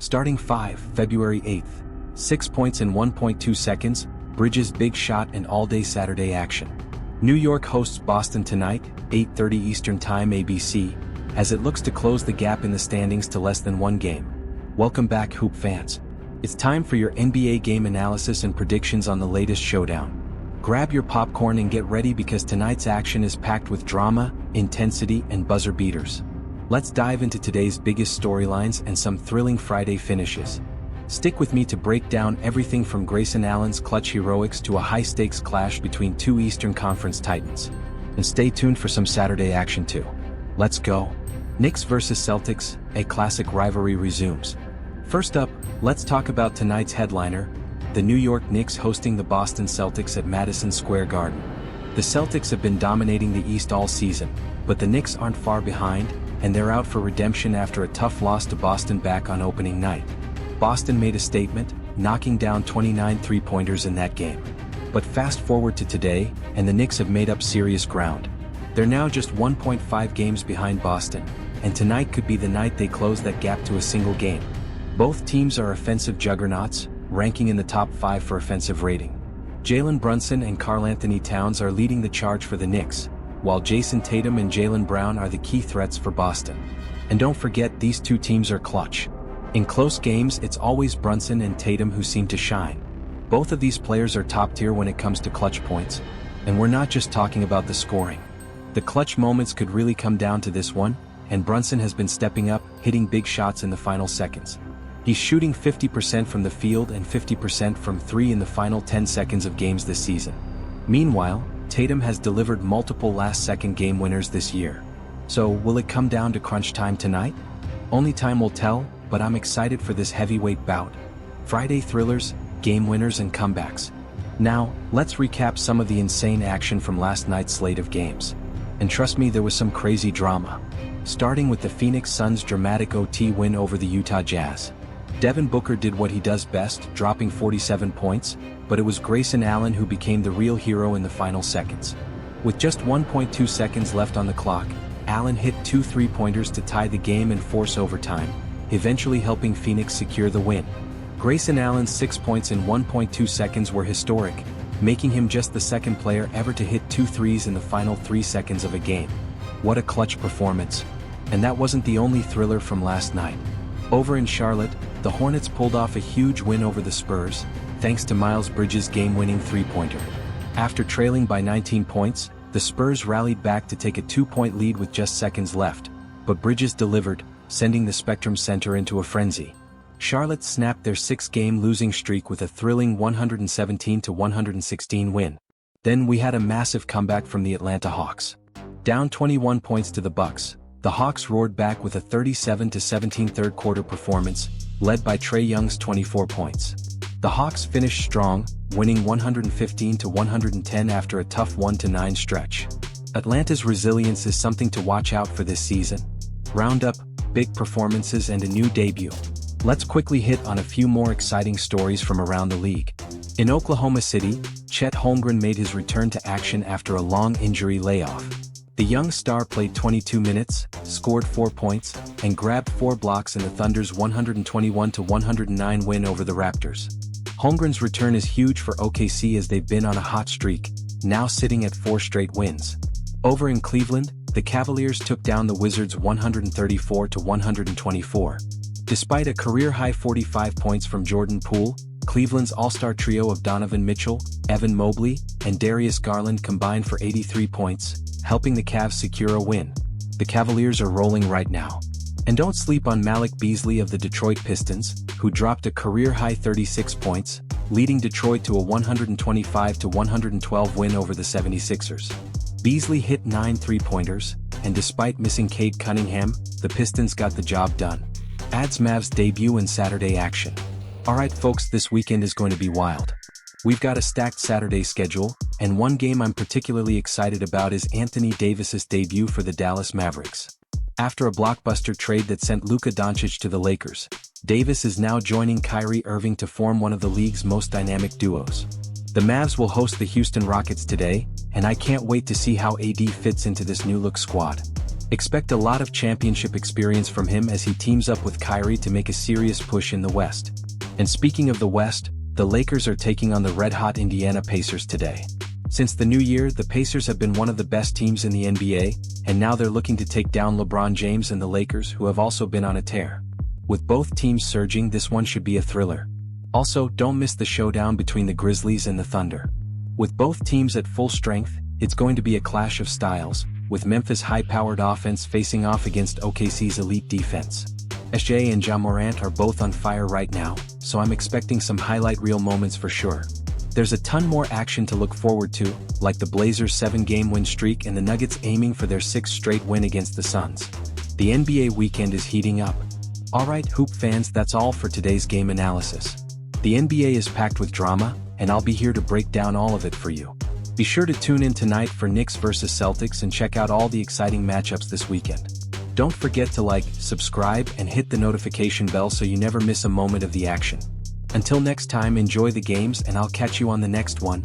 Starting 5, February 8th. 6 points in 1.2 seconds, Bridges' big shot and all-day Saturday action. New York hosts Boston tonight, 8:30 Eastern Time ABC, as it looks to close the gap in the standings to less than one game. Welcome back, Hoop fans. It's time for your NBA game analysis and predictions on the latest showdown. Grab your popcorn and get ready because tonight's action is packed with drama, intensity, and buzzer beaters. Let's dive into today's biggest storylines and some thrilling Friday finishes. Stick with me to break down everything from Grayson Allen's clutch heroics to a high-stakes clash between two Eastern Conference titans. And stay tuned for some Saturday action too. Let's go. Knicks vs Celtics, a classic rivalry resumes. First up, let's talk about tonight's headliner, the New York Knicks hosting the Boston Celtics at Madison Square Garden. The Celtics have been dominating the East all season, but the Knicks aren't far behind, and they're out for redemption after a tough loss to Boston back on opening night. Boston made a statement, knocking down 29 three-pointers in that game. But fast forward to today, and the Knicks have made up serious ground. They're now just 1.5 games behind Boston, and tonight could be the night they close that gap to a single game. Both teams are offensive juggernauts, ranking in the top 5 for offensive rating. Jalen Brunson and Karl-Anthony Towns are leading the charge for the Knicks, while Jason Tatum and Jaylen Brown are the key threats for Boston. And don't forget, these two teams are clutch. In close games, it's always Brunson and Tatum who seem to shine. Both of these players are top tier when it comes to clutch points, and we're not just talking about the scoring. The clutch moments could really come down to this one, and Brunson has been stepping up, hitting big shots in the final seconds. He's shooting 50% from the field and 50% from 3 in the final 10 seconds of games this season. Meanwhile, Tatum has delivered multiple last-second game winners this year. So, will it come down to crunch time tonight? Only time will tell, but I'm excited for this heavyweight bout. Friday thrillers, game winners and comebacks. Now, let's recap some of the insane action from last night's slate of games. And trust me, there was some crazy drama. Starting with the Phoenix Suns' dramatic OT win over the Utah Jazz. Devin Booker did what he does best, dropping 47 points, but it was Grayson Allen who became the real hero in the final seconds. With just 1.2 seconds left on the clock, Allen hit 2 three-pointers to tie the game and force overtime, eventually helping Phoenix secure the win. Grayson Allen's 6 points in 1.2 seconds were historic, making him just the second player ever to hit 2 threes in the final 3 seconds of a game. What a clutch performance. And that wasn't the only thriller from last night. Over in Charlotte, the Hornets pulled off a huge win over the Spurs, thanks to Miles Bridges' game-winning three-pointer. After trailing by 19 points, the Spurs rallied back to take a 2-point lead with just seconds left, but Bridges delivered, sending the Spectrum Center into a frenzy. Charlotte snapped their 6-game losing streak with a thrilling 117-116 win. Then we had a massive comeback from the Atlanta Hawks. Down 21 points to the Bucks, the Hawks roared back with a 37-17 third-quarter performance, led by Trae Young's 24 points. The Hawks finished strong, winning 115-110 after a tough 1-9 stretch. Atlanta's resilience is something to watch out for this season. Round up, big performances and a new debut. Let's quickly hit on a few more exciting stories from around the league. In Oklahoma City, Chet Holmgren made his return to action after a long injury layoff. The young star played 22 minutes, scored 4 points, and grabbed 4 blocks in the Thunder's 121-109 win over the Raptors. Holmgren's return is huge for OKC as they've been on a hot streak, now sitting at 4 straight wins. Over in Cleveland, the Cavaliers took down the Wizards 134-124. Despite a career-high 45 points from Jordan Poole, Cleveland's all-star trio of Donovan Mitchell, Evan Mobley, and Darius Garland combined for 83 points, helping the Cavs secure a win. The Cavaliers are rolling right now. And don't sleep on Malik Beasley of the Detroit Pistons, who dropped a career-high 36 points, leading Detroit to a 125-112 win over the 76ers. Beasley hit 9 three-pointers, and despite missing Cade Cunningham, the Pistons got the job done. Adds Mavs debut in Saturday action. Alright folks, this weekend is going to be wild. We've got a stacked Saturday schedule, and one game I'm particularly excited about is Anthony Davis's debut for the Dallas Mavericks. After a blockbuster trade that sent Luka Doncic to the Lakers, Davis is now joining Kyrie Irving to form one of the league's most dynamic duos. The Mavs will host the Houston Rockets today, and I can't wait to see how AD fits into this new-look squad. Expect a lot of championship experience from him as he teams up with Kyrie to make a serious push in the West. And speaking of the West, the Lakers are taking on the red-hot Indiana Pacers today. Since the new year, the Pacers have been one of the best teams in the NBA, and now they're looking to take down LeBron James and the Lakers, who have also been on a tear. With both teams surging, this one should be a thriller. Also, don't miss the showdown between the Grizzlies and the Thunder. With both teams at full strength, it's going to be a clash of styles, with Memphis' high-powered offense facing off against OKC's elite defense. SJ and Ja Morant are both on fire right now, so I'm expecting some highlight reel moments for sure. There's a ton more action to look forward to, like the Blazers' 7-game win streak and the Nuggets aiming for their 6th straight win against the Suns. The NBA weekend is heating up. Alright, hoop fans, that's all for today's game analysis. The NBA is packed with drama, and I'll be here to break down all of it for you. Be sure to tune in tonight for Knicks vs Celtics and check out all the exciting matchups this weekend. Don't forget to like, subscribe, and hit the notification bell so you never miss a moment of the action. Until next time, enjoy the games and I'll catch you on the next one.